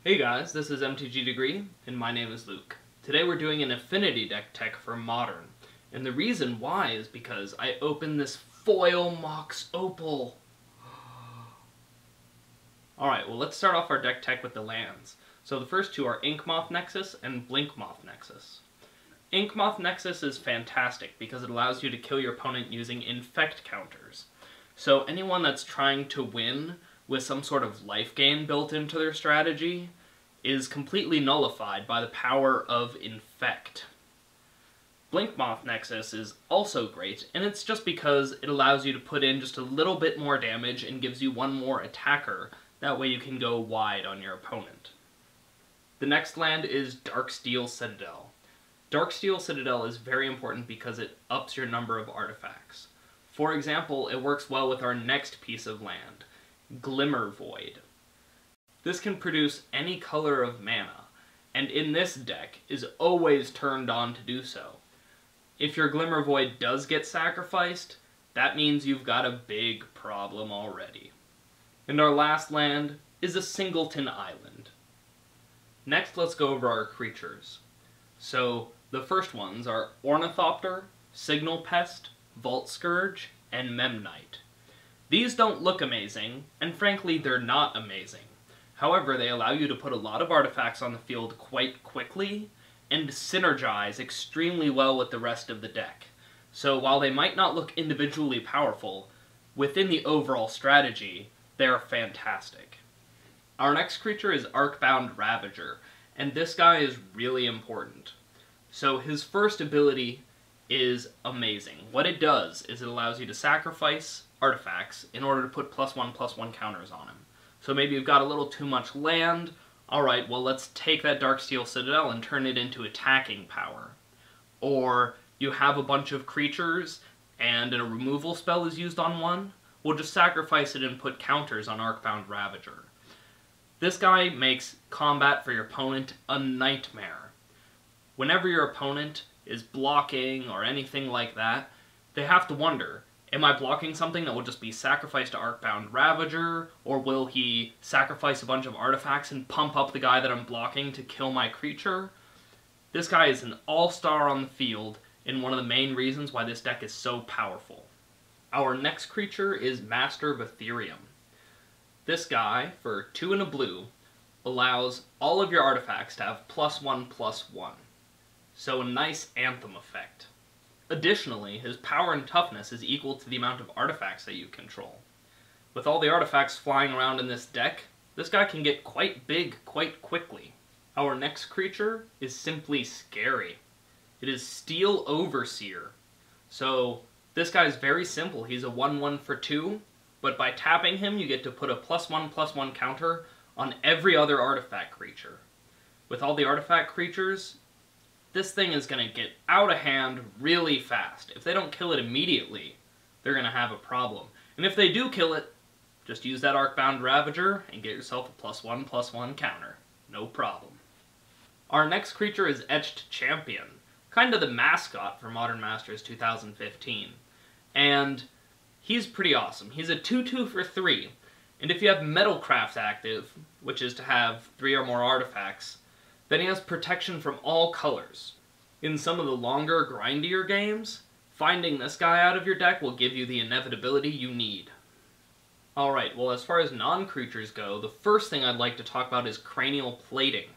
Hey guys, this is MTG Degree, and my name is Luke. Today we're doing an Affinity deck tech for Modern, and the reason why is because I opened this foil Mox Opal. Alright, well let's start off our deck tech with the lands. So the first two are Inkmoth Nexus and Blinkmoth Nexus. Inkmoth Nexus is fantastic because it allows you to kill your opponent using infect counters. So anyone that's trying to win with some sort of life gain built into their strategy is completely nullified by the power of infect. Blinkmoth Nexus is also great, and it's just because it allows you to put in just a little bit more damage and gives you one more attacker. That way you can go wide on your opponent. The next land is Darksteel Citadel. Darksteel Citadel is very important because it ups your number of artifacts. For example, it works well with our next piece of land, Glimmervoid. This can produce any color of mana, and in this deck is always turned on to do so. If your Glimmervoid does get sacrificed, that means you've got a big problem already. And our last land is a Singleton Island. Next, let's go over our creatures. So, the first ones are Ornithopter, Signal Pest, Vault Skirge, and Memnite. These don't look amazing, and frankly they're not amazing. However, they allow you to put a lot of artifacts on the field quite quickly, and synergize extremely well with the rest of the deck. So while they might not look individually powerful, within the overall strategy, they're fantastic. Our next creature is Arcbound Ravager, and this guy is really important. So his first ability is amazing. What it does is it allows you to sacrifice artifacts in order to put +1/+1 counters on him. So maybe you've got a little too much land. Alright, well let's take that Darksteel Citadel and turn it into attacking power. Or you have a bunch of creatures and a removal spell is used on one. We'll just sacrifice it and put counters on Arcbound Ravager. This guy makes combat for your opponent a nightmare. Whenever your opponent is blocking or anything like that, they have to wonder, am I blocking something that will just be sacrificed to Arcbound Ravager, or will he sacrifice a bunch of artifacts and pump up the guy that I'm blocking to kill my creature? This guy is an all-star on the field, and one of the main reasons why this deck is so powerful. Our next creature is Master of Etherium. This guy, for 2 and a blue, allows all of your artifacts to have +1/+1. So a nice Anthem effect. Additionally, his power and toughness is equal to the amount of artifacts that you control. With all the artifacts flying around in this deck, this guy can get quite big quite quickly. Our next creature is simply scary. It is Steel Overseer. So this guy is very simple. He's a 1/1 for 2, but by tapping him you get to put a +1/+1 counter on every other artifact creature. With all the artifact creatures, this thing is going to get out of hand really fast. If they don't kill it immediately, they're going to have a problem. And if they do kill it, just use that Arcbound Ravager and get yourself a +1/+1 counter. No problem. Our next creature is Etched Champion, kind of the mascot for Modern Masters 2015. And he's pretty awesome. He's a 2/2 for 3, and if you have Metalcraft active, which is to have 3 or more artifacts, then he has protection from all colors. In some of the longer, grindier games, finding this guy out of your deck will give you the inevitability you need. Alright, well as far as non-creatures go, the first thing I'd like to talk about is Cranial Plating.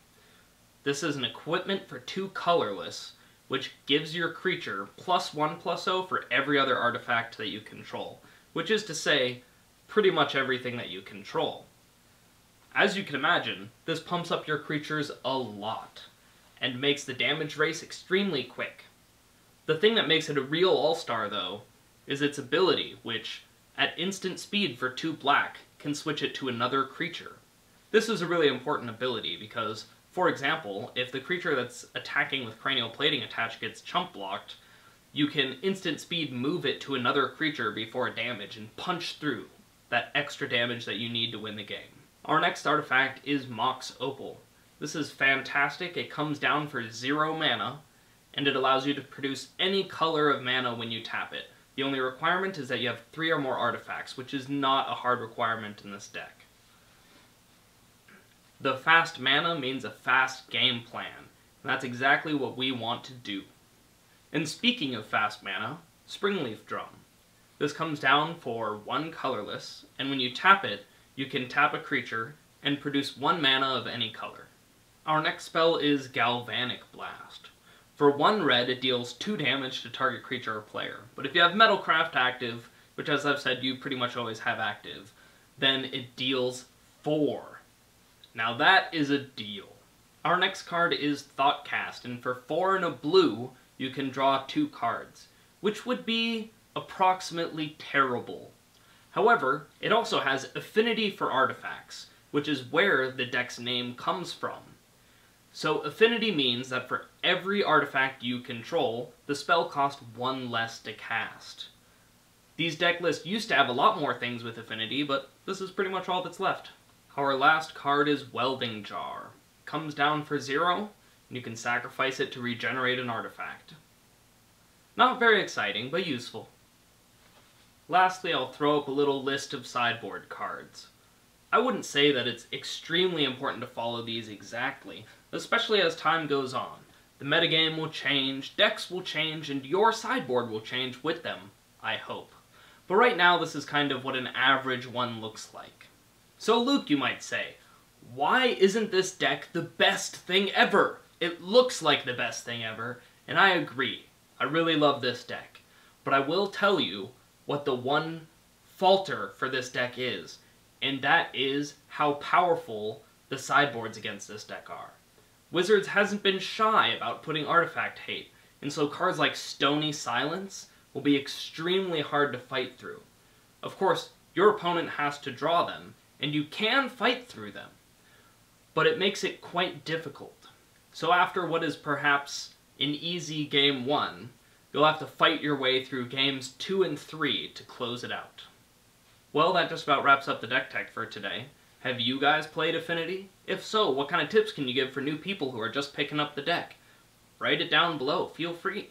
This is an equipment for 2 colorless, which gives your creature +1/+0 for every other artifact that you control, which is to say, pretty much everything that you control. As you can imagine, this pumps up your creatures a lot, and makes the damage race extremely quick. The thing that makes it a real all-star, though, is its ability, which, at instant speed for 2 black, can switch it to another creature. This is a really important ability because, for example, if the creature that's attacking with Cranial Plating attached gets chump blocked, you can instant speed move it to another creature before damage and punch through that extra damage that you need to win the game. Our next artifact is Mox Opal. This is fantastic. It comes down for 0 mana, and it allows you to produce any color of mana when you tap it. The only requirement is that you have 3 or more artifacts, which is not a hard requirement in this deck. The fast mana means a fast game plan, and that's exactly what we want to do. And speaking of fast mana, Springleaf Drum. This comes down for 1 colorless, and when you tap it, you can tap a creature and produce 1 mana of any color. Our next spell is Galvanic Blast. For 1 red, it deals 2 damage to target creature or player, but if you have Metalcraft active, which as I've said you pretty much always have active, then it deals 4. Now that is a deal. Our next card is Thoughtcast, and for 4 and a blue, you can draw 2 cards, which would be approximately terrible. However, it also has Affinity for artifacts, which is where the deck's name comes from. So Affinity means that for every artifact you control, the spell costs 1 less to cast. These deck lists used to have a lot more things with Affinity, but this is pretty much all that's left. Our last card is Welding Jar. It comes down for 0, and you can sacrifice it to regenerate an artifact. Not very exciting, but useful. Lastly, I'll throw up a little list of sideboard cards. I wouldn't say that it's extremely important to follow these exactly, especially as time goes on. The metagame will change, decks will change, and your sideboard will change with them, I hope. But right now, this is kind of what an average one looks like. So Luke, you might say, why isn't this deck the best thing ever? It looks like the best thing ever, and I agree. I really love this deck. But I will tell you what the one falter for this deck is, and that is how powerful the sideboards against this deck are. Wizards hasn't been shy about putting artifact hate, and so cards like Stony Silence will be extremely hard to fight through. Of course, your opponent has to draw them, and you can fight through them, but it makes it quite difficult. So after what is perhaps an easy game 1, you'll have to fight your way through games 2 and 3 to close it out. Well, that just about wraps up the deck tech for today. Have you guys played Affinity? If so, what kind of tips can you give for new people who are just picking up the deck? Write it down below, feel free.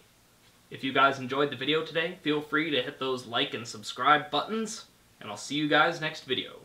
If you guys enjoyed the video today, feel free to hit those like and subscribe buttons, and I'll see you guys next video.